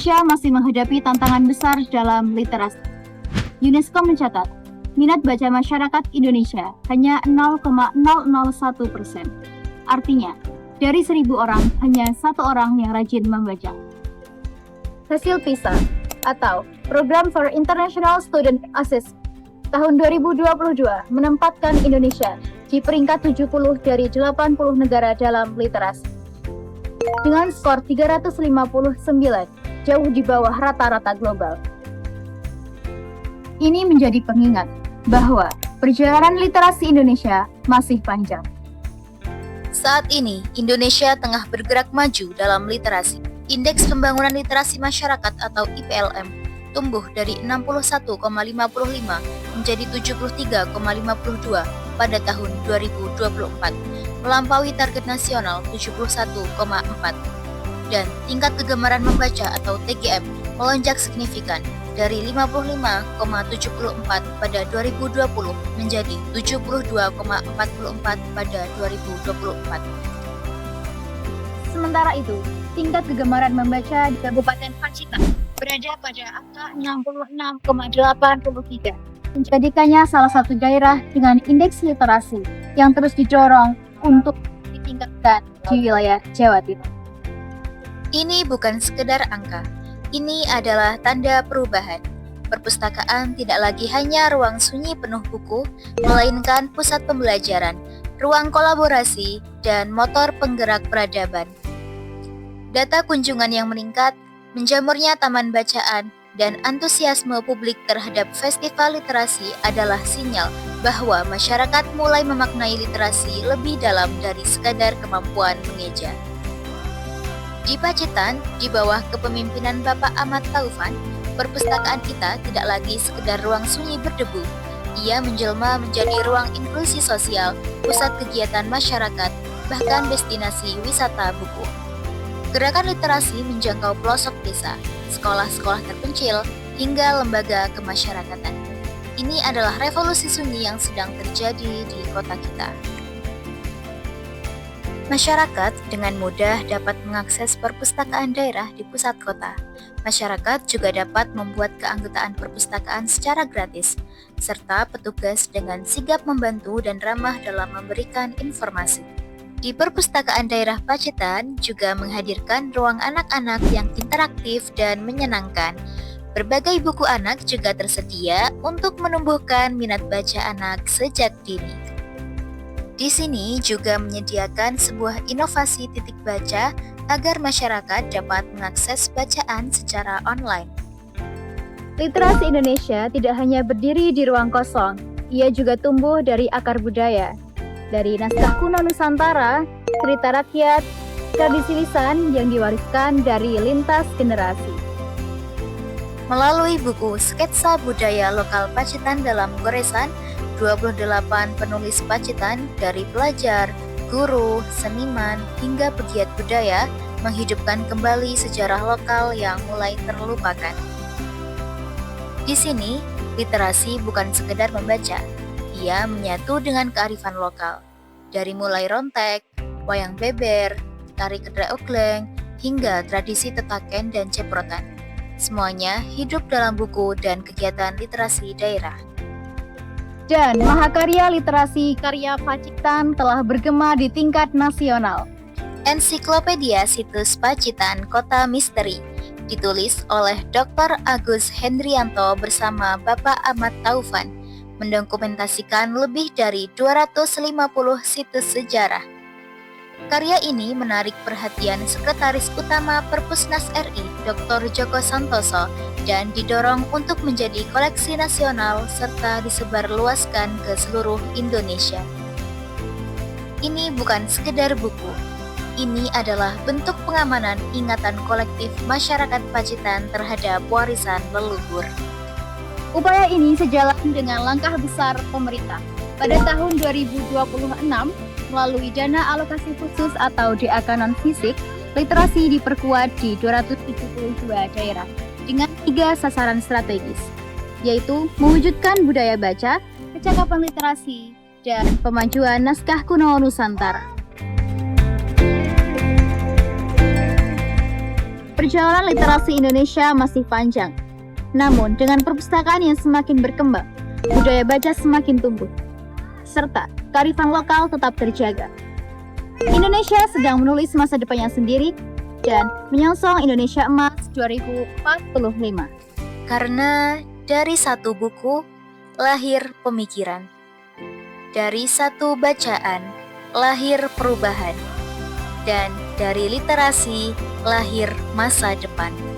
Indonesia masih menghadapi tantangan besar dalam literasi. UNESCO mencatat, minat baca masyarakat Indonesia hanya 0,001%. Artinya, dari 1.000 orang, hanya 1 orang yang rajin membaca. Hasil PISA atau Program for International Student Assessment tahun 2022 menempatkan Indonesia di peringkat 70 dari 80 negara dalam literasi. Dengan skor 359, jauh di bawah rata-rata global. Ini menjadi pengingat bahwa perjalanan literasi Indonesia masih panjang. Saat ini, Indonesia tengah bergerak maju dalam literasi. Indeks Pembangunan Literasi Masyarakat atau IPLM tumbuh dari 61,55 menjadi 73,52 pada tahun 2024, melampaui target nasional 71,4. Dan tingkat kegemaran membaca atau TGM melonjak signifikan dari 55,74 pada 2020 menjadi 72,44 pada 2024. Sementara itu, tingkat kegemaran membaca di Kabupaten Pacitan berada pada angka 66,83, menjadikannya salah satu daerah dengan indeks literasi yang terus didorong untuk ditingkatkan di wilayah Jawa Timur. Ini bukan sekedar angka, ini adalah tanda perubahan. Perpustakaan tidak lagi hanya ruang sunyi penuh buku, melainkan pusat pembelajaran, ruang kolaborasi, dan motor penggerak peradaban. Data kunjungan yang meningkat, menjamurnya taman bacaan, dan antusiasme publik terhadap festival literasi adalah sinyal bahwa masyarakat mulai memaknai literasi lebih dalam dari sekadar kemampuan mengeja. Di Pacitan, di bawah kepemimpinan Bapak Ahmad Taufan, perpustakaan kita tidak lagi sekedar ruang sunyi berdebu. Ia menjelma menjadi ruang inklusi sosial, pusat kegiatan masyarakat, bahkan destinasi wisata buku. Gerakan literasi menjangkau pelosok desa, sekolah-sekolah terpencil, hingga lembaga kemasyarakatan. Ini adalah revolusi sunyi yang sedang terjadi di kota kita. Masyarakat dengan mudah dapat mengakses perpustakaan daerah di pusat kota. Masyarakat juga dapat membuat keanggotaan perpustakaan secara gratis, serta petugas dengan sigap membantu dan ramah dalam memberikan informasi. Di Perpustakaan Daerah Pacitan juga menghadirkan ruang anak-anak yang interaktif dan menyenangkan. Berbagai buku anak juga tersedia untuk menumbuhkan minat baca anak sejak dini. Di sini juga menyediakan sebuah inovasi titik baca agar masyarakat dapat mengakses bacaan secara online. Literasi Indonesia tidak hanya berdiri di ruang kosong, ia juga tumbuh dari akar budaya. Dari naskah kuno Nusantara, cerita rakyat, tradisi lisan yang diwariskan dari lintas generasi. Melalui buku Sketsa Budaya Lokal Pacitan dalam Goresan, 28 penulis Pacitan dari pelajar, guru, seniman, hingga pegiat budaya menghidupkan kembali sejarah lokal yang mulai terlupakan. Di sini, literasi bukan sekedar membaca, ia menyatu dengan kearifan lokal. Dari mulai rontek, wayang beber, tari kedai ogleng, hingga tradisi tetaken dan ceprotan. Semuanya hidup dalam buku dan kegiatan literasi daerah. Dan mahakarya literasi karya Pacitan telah bergema di tingkat nasional. Ensiklopedia Situs Pacitan Kota Misteri ditulis oleh Dr. Agus Hendrianto bersama Bapak Ahmad Taufan, mendokumentasikan lebih dari 250 situs sejarah. Karya ini menarik perhatian Sekretaris Utama Perpusnas RI, Dr. Djoko Santoso, dan didorong untuk menjadi koleksi nasional serta disebarluaskan ke seluruh Indonesia. Ini bukan sekedar buku, ini adalah bentuk pengamanan ingatan kolektif masyarakat Pacitan terhadap warisan leluhur. Upaya ini sejalan dengan langkah besar pemerintah. Pada tahun 2026, melalui dana alokasi khusus atau DAK non-fisik, literasi diperkuat di 272 daerah dengan 3 sasaran strategis, yaitu mewujudkan budaya baca, kecakapan literasi, dan pemajuan naskah kuno Nusantara. Perjalanan literasi Indonesia masih panjang. Namun, dengan perpustakaan yang semakin berkembang, budaya baca semakin tumbuh, serta kearifan lokal tetap terjaga. Indonesia sedang menulis masa depannya sendiri dan menyongsong Indonesia Emas 2045. Karena dari satu buku lahir pemikiran. Dari satu bacaan lahir perubahan. Dan dari literasi lahir masa depan.